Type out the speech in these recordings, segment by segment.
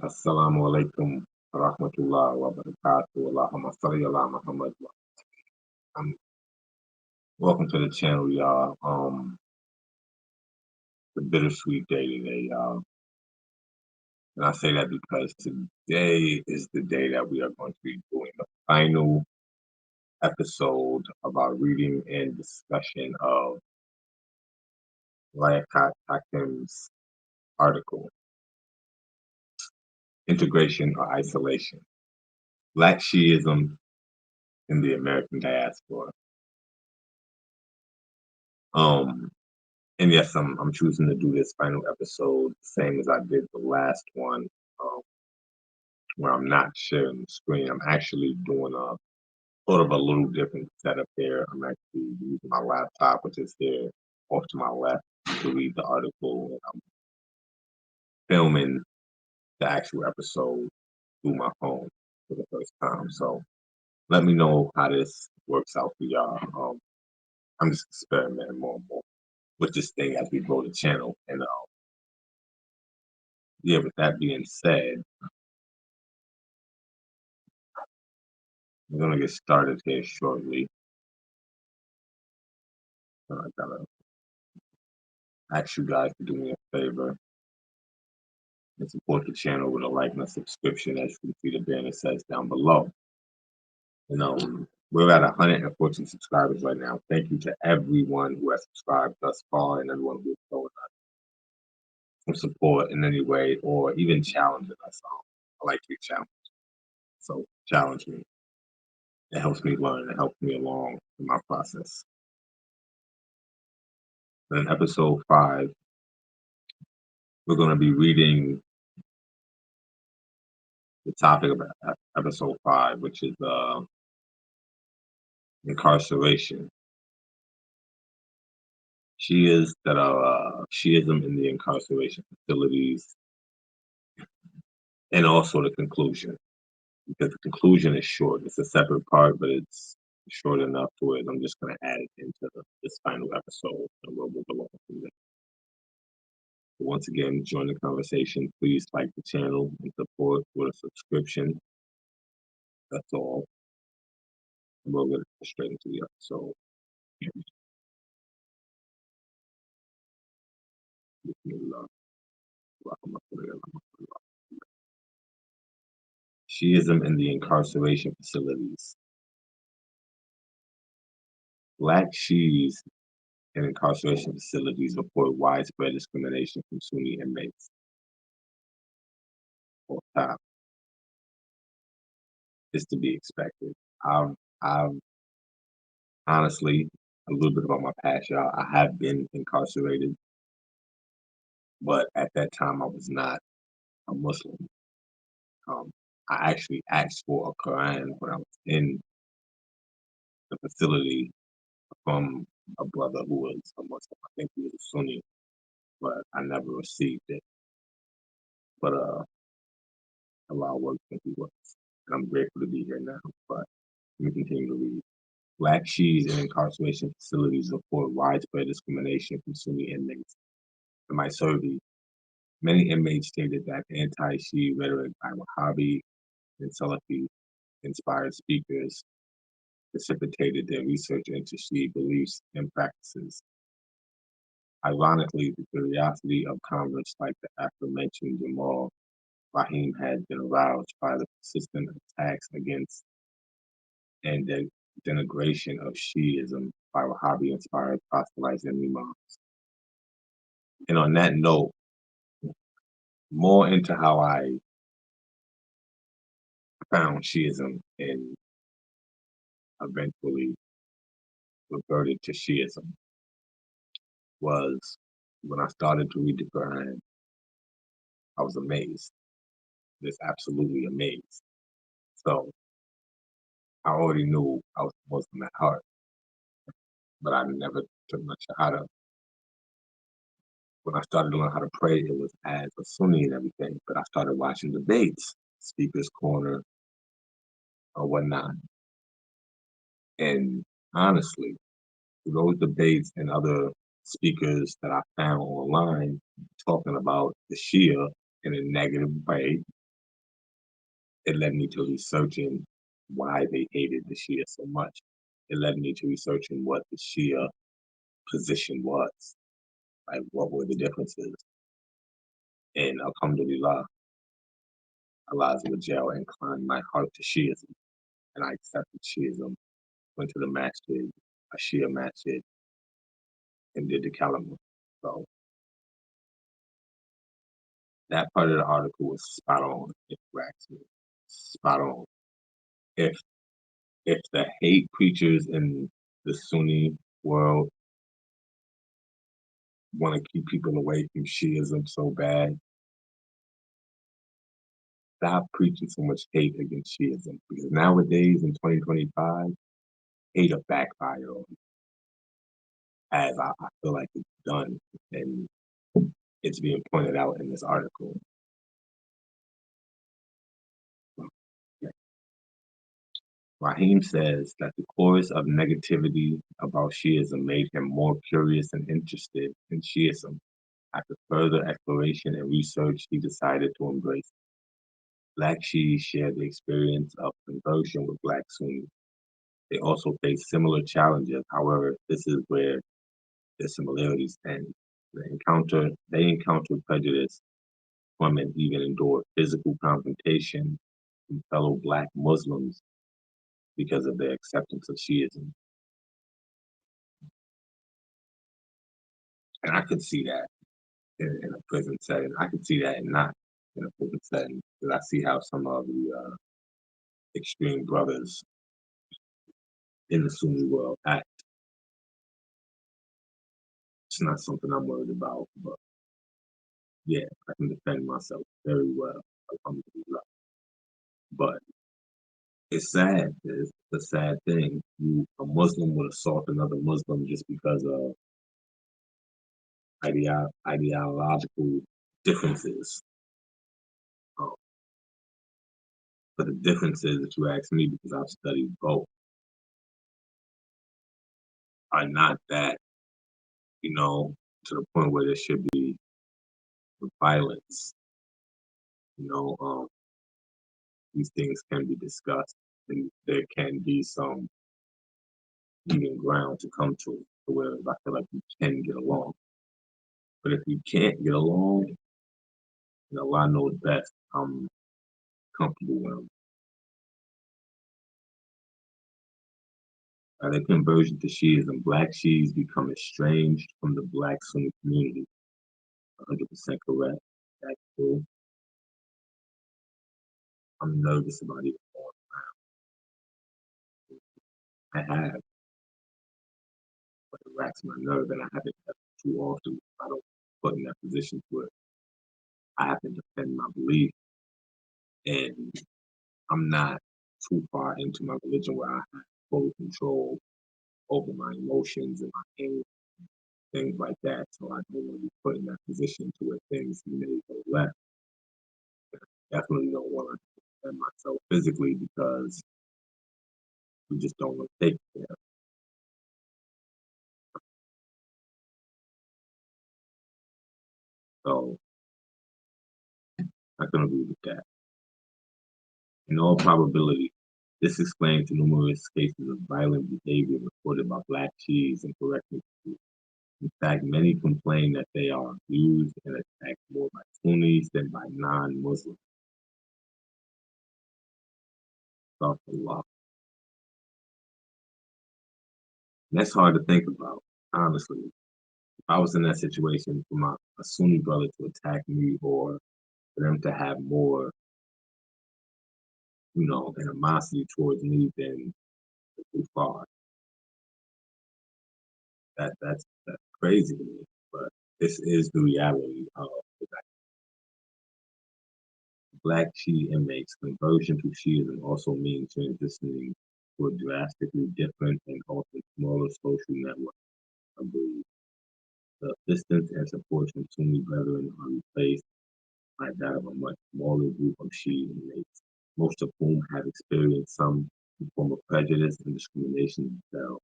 Assalamu alaikum wa rahmatullahi wa barakatuh. Allahumma salli ala Muhammad. Um, Welcome to the channel, y'all. The bittersweet day today, y'all. And I say that because today is the day that we are going to be doing the final episode of our reading and discussion of Liaquat Hakim's article, Integration or Isolation, Black Shi'ism in the American Diaspora. And yes, I'm choosing to do this final episode the same as I did the last one, um, where I'm not sharing the screen. I'm actually doing a sort of a little different setup here. I'm actually using my laptop, which is here off to my left, to read the article, and I'm filming the actual episode through my phone for the first time. So let me know how this works out for y'all. I'm just experimenting more and more with this thing as we grow the channel, and yeah, with that being said, we're gonna get started here shortly. I gotta ask you guys to do me a favor and support the channel with a like and a subscription, as you can see the banner says down below. You know, we're at 114 subscribers right now. Thank you to everyone who has subscribed thus far and everyone who's showing us some support in any way or even challenging us. I like to be challenged. So challenge me. It helps me learn. It helps me along in my process. In episode 5, we're going to be reading the topic of episode 5, which is incarceration. Shi'ism in the incarceration facilities, and also the conclusion. Because the conclusion is short. It's a separate part, but it's short enough to where I'm just going to add it into this final episode, and we'll move along from there. Once again, join the conversation. Please like the channel and support with a subscription. That's all. And we'll get straight into the episode. Shi'ism in the incarceration facilities. Black Shi'is in incarceration facilities report widespread discrimination from Sunni inmates. Top is to be expected. I've honestly, a little bit about my past, y'all. I have been incarcerated, but at that time I was not a Muslim. I actually asked for a Quran when I was in the facility from a brother who was a Muslim. I think he was a Sunni, but I never received it. But Allah worked when he was. And I'm grateful to be here now. But let me continue to read. Black Shi'is in incarceration facilities report widespread discrimination from Sunni inmates. In my survey, many inmates stated that anti-Shi'i rhetoric by Wahhabi and Salafi-inspired speakers precipitated their research into Shi'i beliefs and practices. Ironically, the curiosity of converts like the aforementioned Jamal Rahim had been aroused by the persistent attacks against and denigration of Shi'ism by Wahhabi-inspired proselytizing imams. And on that note, more into how I found Shi'ism and eventually reverted to Shi'ism was when I started to read the Quran. I was amazed, just absolutely amazed. So I already knew I was Muslim at heart, but I never took my shahada. When I started to learn how to pray, it was as a Sunni and everything, but I started watching debates, Speaker's Corner or whatnot. And honestly, those debates and other speakers that I found online talking about the Shia in a negative way, it led me to researching why they hated the Shia so much. It led me to researching what the Shia position was, like what were the differences. And alhamdulillah, Allah's jail inclined my heart to Shi'ism, and I accepted Shi'ism, went to the masjid, a Shia masjid, and did the kalima. So that part of the article was spot on, if you ask me. Spot on. If the hate preachers in the Sunni world want to keep people away from Shiism so bad, stop preaching so much hate against Shiism. Because nowadays in 2025, hate will backfire on you, as I feel like it's done. And it's being pointed out in this article. Raheem says that the chorus of negativity about Shiism made him more curious and interested in Shiism. After further exploration and research, he decided to embrace it. Black Shiis share the experience of conversion with Black Sunnis. They also face similar challenges. However, this is where the similarities end. They encounter prejudice from and even endure physical confrontation from fellow Black Muslims because of their acceptance of Shiism. And I could see that in a prison setting. I could see that and not in a prison setting because I see how some of the extreme brothers in the Sunni world act. It's not something I'm worried about, but yeah, I can defend myself very well. Alhamdulillah. But it's sad. It's a sad thing. A Muslim would assault another Muslim just because of ideological differences. Um, but the differences that you ask me, because I've studied both, are not that, to the point where there should be violence. You know, these things can be discussed, and there can be some even ground to come to where I feel like we can get along. But if you can't get along, Allah knows best. I'm comfortable with them. By the conversion to Shiism, Black Shiis become estranged from the Black Sunni community. 100% correct. That's true. I'm nervous about it. I have, but it racks my nerve, and I haven't too often. I don't put in that position where I have to defend my belief, and I'm not too far into my religion where I have full control over my emotions and my anger, things like that. So I don't want to be put in that position to where things may go left. Definitely don't want to defend myself physically because we just don't want to take care. So I can agree with that. In all probability, this explains the numerous cases of violent behavior reported by Black Shiis and correctional schools. In fact, many complain that they are abused and attacked more by Sunnis than by non-Muslims. And that's hard to think about, honestly. If I was in that situation for a Sunni brother to attack me or for them to have more, animosity towards me, then it's too far. That's crazy to me. But this is the reality of the Black Shia inmates. Conversion to Shiism also means transitioning to a drastically different and often smaller social network. Agreed. The assistance and support from Sunni brethren are replaced by that of a much smaller group of Shia inmates, most of whom have experienced some form of prejudice and discrimination themselves.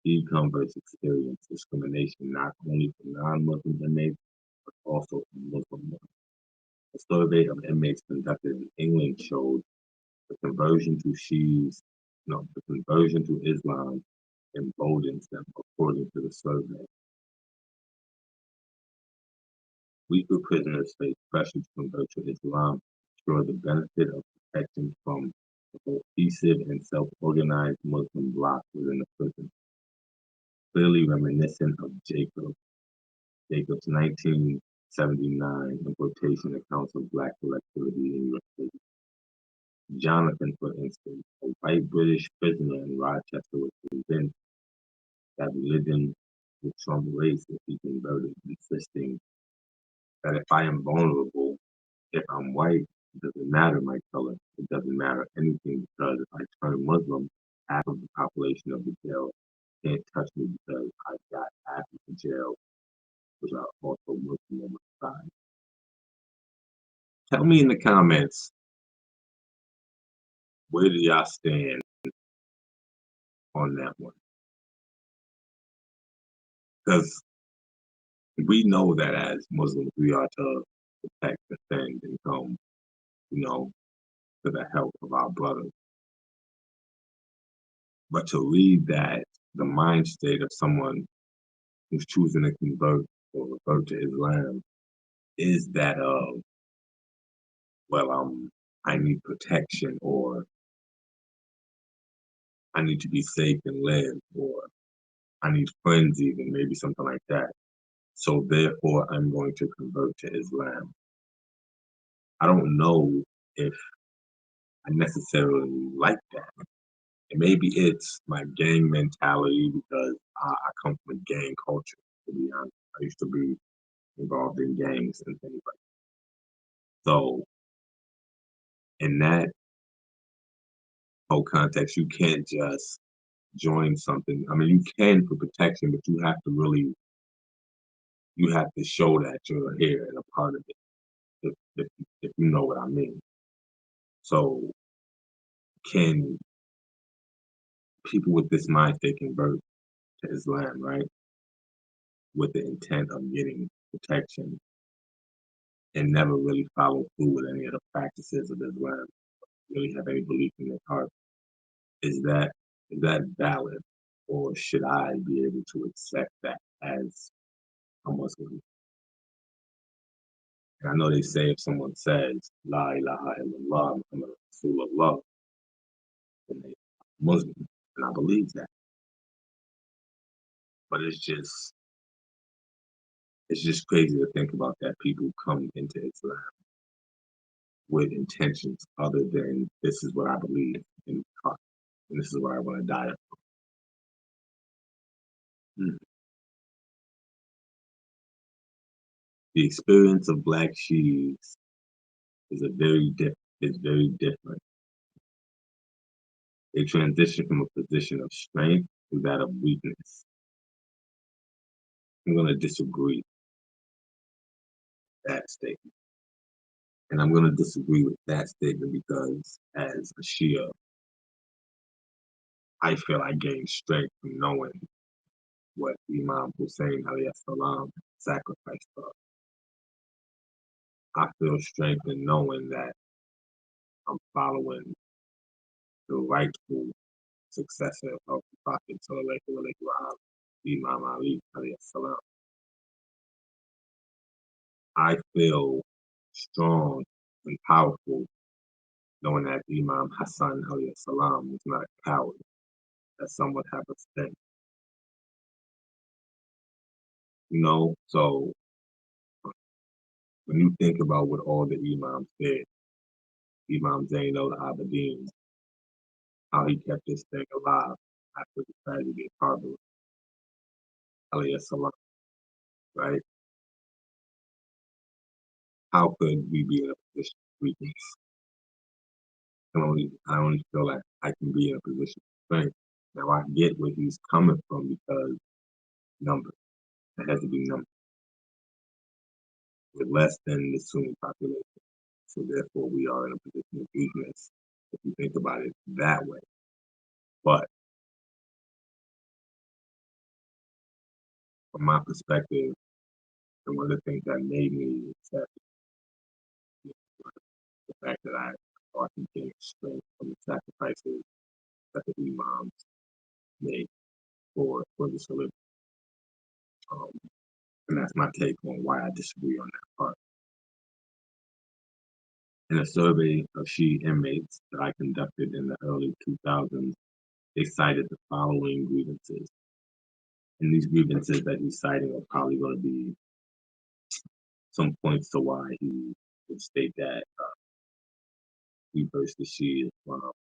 These converts experience discrimination not only from non-Muslim inmates, but also from Muslim ones. A survey of inmates conducted in England showed The conversion to Shi's, no, the conversion to Islam emboldens them, according to the survey. Weaker prisoners face pressure to convert to Islam to ensure the benefit of protection from the cohesive and self-organized Muslim bloc within the prison, clearly reminiscent of Jacob's 1979 importation accounts of black collectivity in U.S. prisons. Jonathan, for instance, a white British prisoner in Rochester, was convinced that religion would trump race if he converted, insisting that if I am vulnerable, if I'm white, it doesn't matter my color. It doesn't matter anything because if I turn Muslim, half of the population of the jail can't touch me because I've got half of the jail, which are also Muslim on my side. Tell me in the comments, where do y'all stand on that one? Because we know that as Muslims, we are to protect, defend, and come, to the help of our brothers. But to read that, the mind state of someone who's choosing to convert or revert to Islam is that of, I need protection, or I need to be safe and live, or I need friends, even maybe something like that. So therefore, I'm going to convert to Islam. I don't know if I necessarily like that. And maybe it's my gang mentality because I come from a gang culture, to be honest. I used to be involved in gangs and things like that. So in that whole context, you can't just join something. I mean, you can for protection, but you have to show that you're here and a part of it, if you know what I mean. So can people with this mind state convert to Islam, right? With the intent of getting protection and never really follow through with any of the practices of Islam, really have any belief in their heart. Is that valid? Or should I be able to accept that as a Muslim? And I know they say if someone says La ilaha illallah Muhammad Rasulullah, then they are Muslim. And I believe that. But it's just crazy to think about that people come into Islam with intentions other than this is what I believe in God, and this is what I want to die for. The experience of black Shi'is is very different. They transition from a position of strength to that of weakness. I'm going to disagree with that statement. And I'm going to disagree with that statement because as a Shia, I feel I gain strength from knowing what Imam Hussein alayhi salam sacrificed for us. I feel strength in knowing that I'm following the rightful successor of the Prophet sallallahu alaihi wasallam, Imam Ali alayhi salam. I feel strong and powerful knowing that Imam Hassan alayhi salam was not a coward, as some would have us think. So when you think about what all the Imams did, Imam Zain al-Abidin, how he kept this thing alive after the tragedy of Karbala, alayhi salam, right? How could we be in a position of weakness? I only feel like I can be in a position of strength. Now I get where he's coming from because numbers. It has to be numbers. We're less than the Sunni population. So therefore we are in a position of weakness if you think about it that way. But from my perspective, and one of the things that made me accept the fact that I Spartan gain strength from the sacrifices that the imams made for this religion. Um, and that's my take on why I disagree on that part. In a survey of Shia inmates that I conducted in the early 2000s, they cited the following grievances. And these grievances that he's citing are probably going to be some points to why he would state that he versus the Shia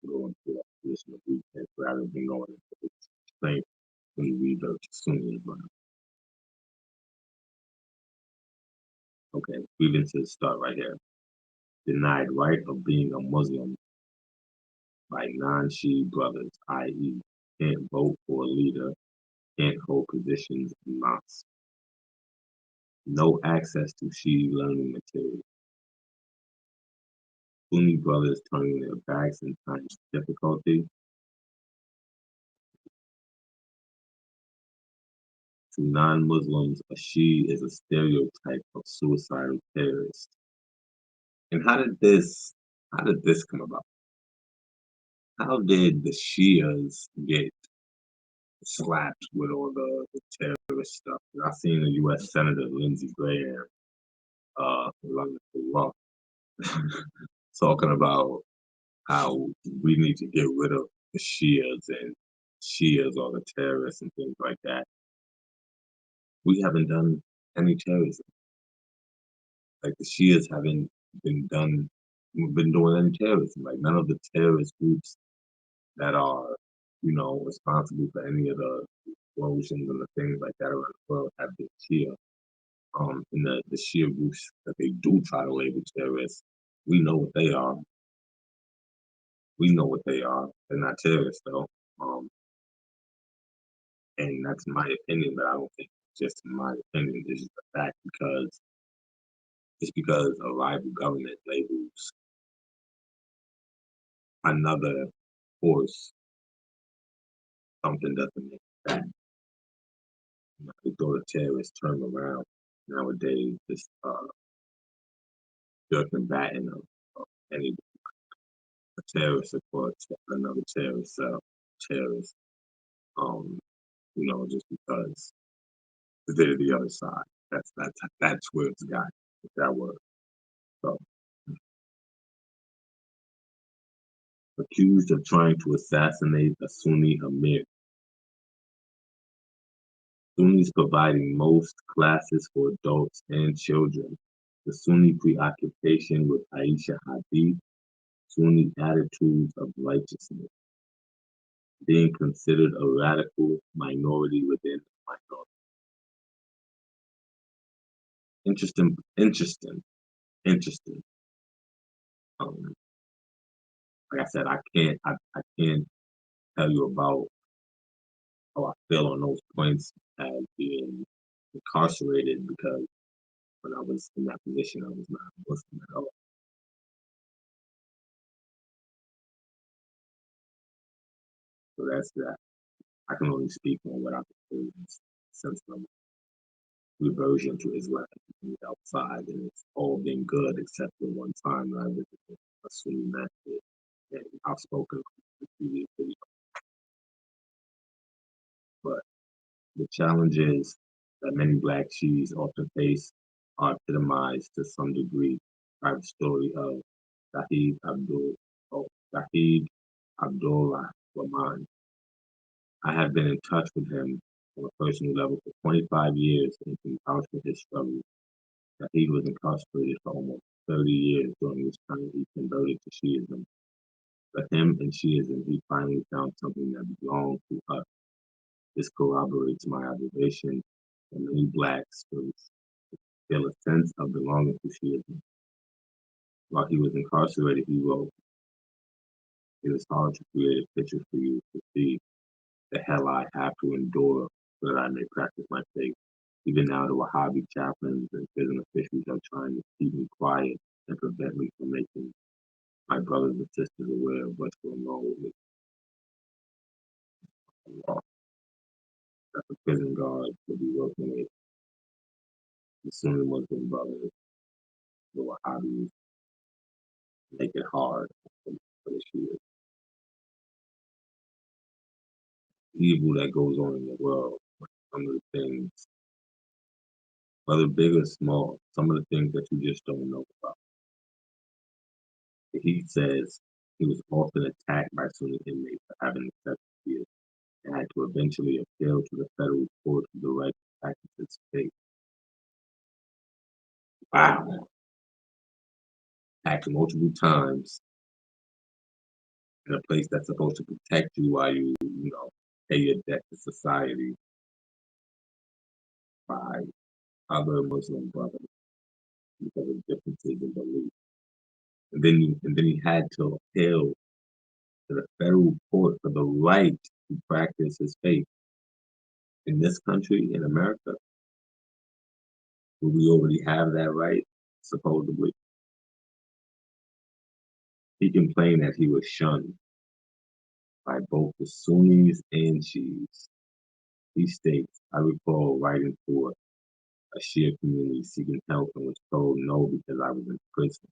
going to a position of weakness rather than going into his strength when he reverts Sunni Islam. Okay, grievances start right here. Denied right of being a Muslim by non-Shia brothers, i.e., can't vote for a leader, can't hold positions in mosques. No access to Shia learning material. Sunni brothers turning their backs in times of difficulty. To non-Muslims, a Shia is a stereotype of suicidal terrorist. And how did this come about? How did the Shias get slapped with all the terrorist stuff? I've seen the U.S. Senator Lindsey Graham, talking about how we need to get rid of the Shias and Shias are the terrorists and things like that. We haven't done any terrorism. Like the Shias haven't been doing any terrorism. Like none of the terrorist groups that are, responsible for any of the explosions and the things like that around the world have been Shia. And the Shia groups that they do try to label terrorists, we know what they are. We know what they are. They're not terrorists though. And that's my opinion, but I don't think it's just my opinion. It's just a fact because a rival government labels another force something doesn't make that. They throw the terrorist term around nowadays. This jerk and batting of any terrorist supports another terrorist terrorist. Um, just because they're the other side. That's where it's got that word. So accused of trying to assassinate a Sunni Amir. Sunnis providing most classes for adults and children. The Sunni preoccupation with Aisha Hadid. Sunni attitudes of righteousness. Being considered a radical minority within a minority. Interesting. Um, like I said, I can't tell you about how I feel on those points as being incarcerated because when I was in that position, I was not Muslim at all. So that's that. I can only speak on what I've experienced since my reversion to Islam in Ep.5, and it's all been good except for one time that I visited a Sunni masjid, and I've spoken on the previous video. But the challenges that many Black Shias often face are epitomized to some degree by the story of Shahid Shahid Abdullah Rahman. I have been in touch with him on a personal level for 25 years and can vouch for his struggle. Shahid was incarcerated for almost 30 years, during which time he converted to Shi'ism. For him and Shi'ism, he finally found something that belonged to us. This corroborates my observation that many Blacks feel a sense of belonging to Shi'ism. While he was incarcerated, he wrote, "It is hard to create a picture for you to see the hell I have to endure so that I may practice my faith. Even now, the Wahhabi chaplains and prison officials are trying to keep me quiet and prevent me from making my brothers and sisters aware of what's going on with me." That the prison guards will be working with the Sunni Muslim brothers, the Wahhabis, make it hard for the Shias. Evil that goes on in the world, some of the things, whether big or small, some of the things that you just don't know about. He says he was often attacked by Sunni inmates for having accepted Shia and had to eventually appeal to the federal court for the right to practice his faith. Wow. Attacked multiple times in a place that's supposed to protect you while you pay your debt to society by other Muslim brothers because of differences in belief. And then he had to appeal to the federal court for the right to practice his faith. In this country, in America, where we already have that right, supposedly, he complained that he was shunned by both the Sunnis and Shiis. He states, I recall writing for a Shia community seeking help and was told no because I was in prison.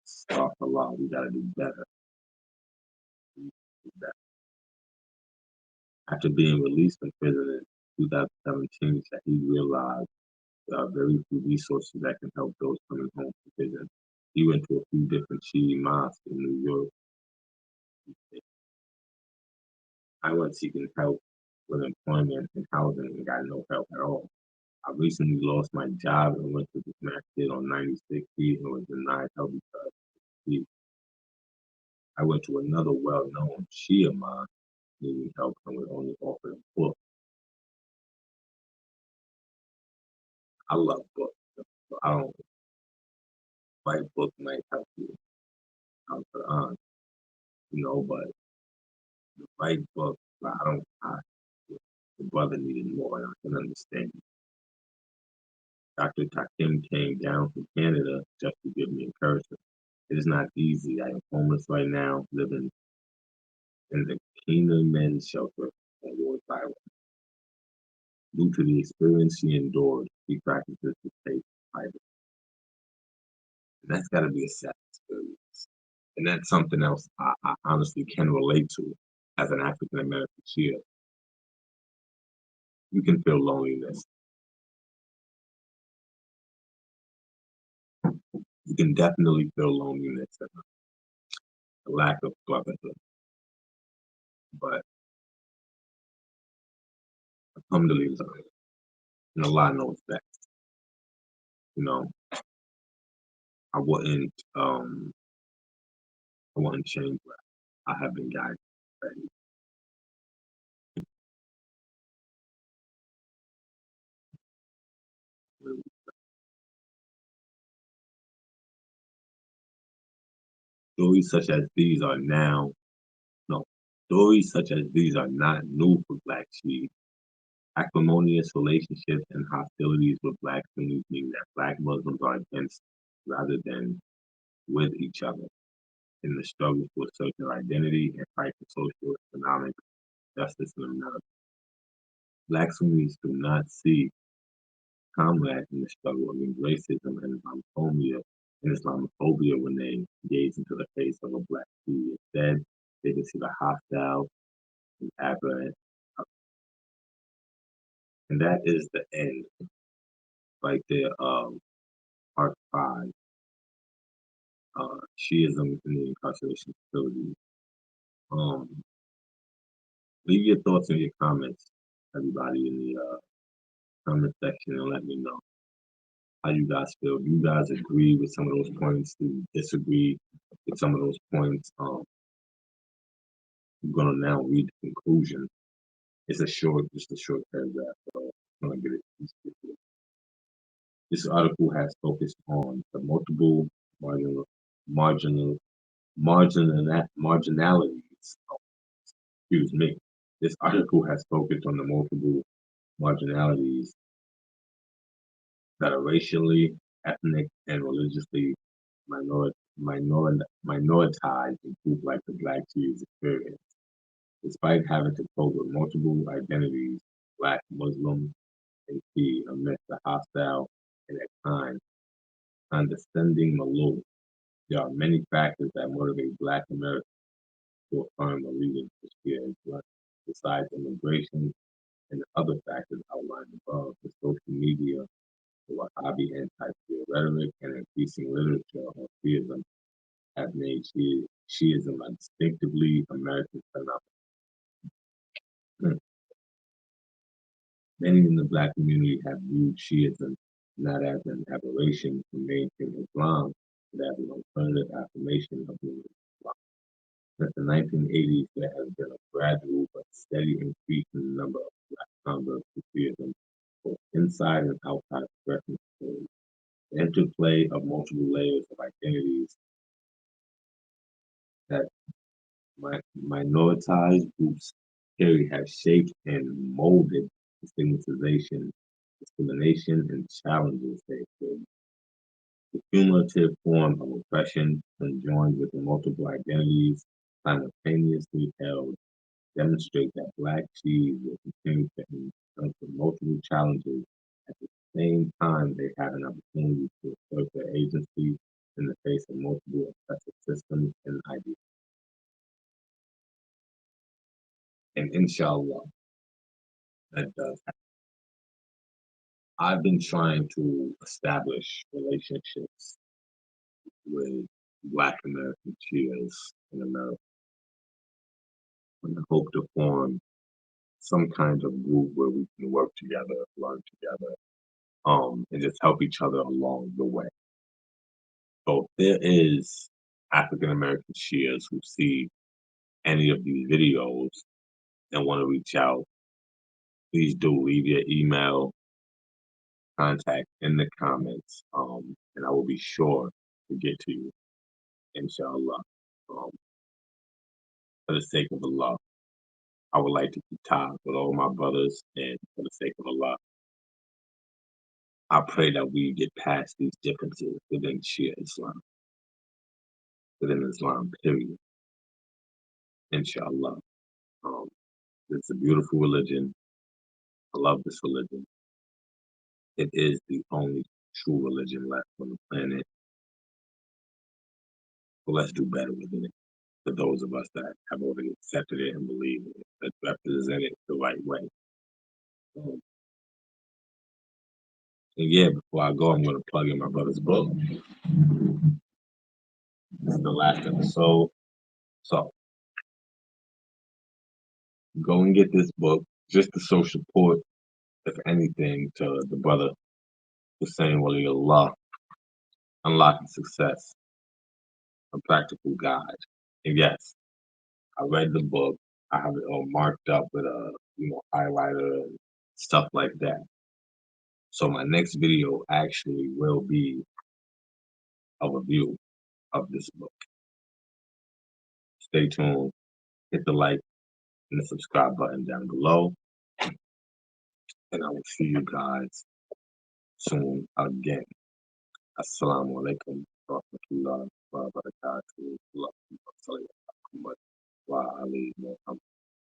Astaghfirullah, we gotta do better. After being released from prison in 2017, he realized there are very few resources that can help those coming home from prison. He went to a few different Shia mosques in New York. I went seeking help with employment and housing and got no help at all. I recently lost my job and went to this masjid on 96th Street and was denied help because I went to another well-known Shia mosque needing help and was only offered a book. I love books, so I don't write a book might help you out for on, but the right book, I don't the brother needed more and I can understand. Dr. Takim came down from Canada just to give me encouragement. It is not easy. I am homeless right now, living in the Kingdom Men's Shelter on Lord's Island. Due to the experience she endured, she practices to take private. And that's got to be a sad experience. And that's something else I honestly can relate to as an African American Shia. You can feel loneliness. You can definitely feel loneliness and a lack of brotherhood. But alhamdulillah, and Allah knows that. You know, I wouldn't change where I have been guided already. Stories such as these are now no stories such as these are not new for Black Sheep. Acrimonious relationships and hostilities with Black Sunnis mean that Black Muslims are against rather than with each other in the struggle for a certain identity and fight for social economic justice in America. Black Sunnis do not see comrades in the struggle against racism and Islamophobia when they gaze into the face of a Black Sunni. Instead, they can see the hostile and aberrant. And that is the end right there of Part 5, Shi'ism in the incarceration facility. Um, Leave your thoughts and your comments, everybody, in the comment section and let me know how you guys feel. Do you guys agree with some of those points? Do you disagree with some of those points? I'm gonna now read the conclusion. It's just a short paragraph, so I'm gonna get it. This article has focused on the multiple marginal, marginal, marginalities. Excuse me. This article has focused on the multiple marginalities that are racially, ethnic, and religiously minoritized in groups like the Black Jews experience. Despite having to cope with multiple identities, Black, Muslim, and Key amidst the hostile and at times condescending milieu There are many factors that motivate Black Americans to affirm allegiance to Shia Islam. Besides immigration and the other factors outlined above, the social media, the Wahhabi anti-Shia rhetoric, and increasing literature on Shi'ism have made Shi'ism a distinctively American phenomenon. Many in the Black community have viewed Shi'ism not as an aberration from mainstream Islam, but as an alternative affirmation of the Islam. Since the 1980s, there has been a gradual but steady increase in the number of Black converts to Shi'ism, both inside and outside expression stories. The interplay of multiple layers of identities that minoritized groups carry has shaped and molded the stigmatization, discrimination, and challenges they face. The cumulative form of oppression, conjoined with the multiple identities simultaneously held, demonstrate that Black Chiefs will continue to encounter multiple challenges at the same time they have an opportunity to assert their agency in the face of multiple oppressive systems and ideas. And inshallah, that does happen. I've been trying to establish relationships with Black American Shias in America in the hope to form some kind of group where we can work together, learn together, and just help each other along the way. So if there is African American Shias who see any of these videos and want to reach out, please do leave your email contact in the comments, and I will be sure to get to you, inshallah. Um, for the sake of Allah, I would like to keep ties with all my brothers, and for the sake of Allah, I pray that we get past these differences within Shia Islam, within Islam, period. Inshallah. Um, it's a beautiful religion. I love this religion. It is the only true religion left on the planet. So let's do better within it. For those of us that have already accepted it and believe in it, let's represent it the right way. Um, and yeah, before I go, I'm going to plug in my brother's book. This is the last episode. So go and get this book just to show support, if anything, to the brother Hussein Wali Allah, Unlocking Success, a practical guide. And yes, I read the book. I have it all marked up with a highlighter and stuff like that. So my next video actually will be a review of this book. Stay tuned. Hit the like and the subscribe button down below. And I will see you guys soon again. Assalamu alaikum wa rahmatullahi wa barakatuh. Wa alayhi wa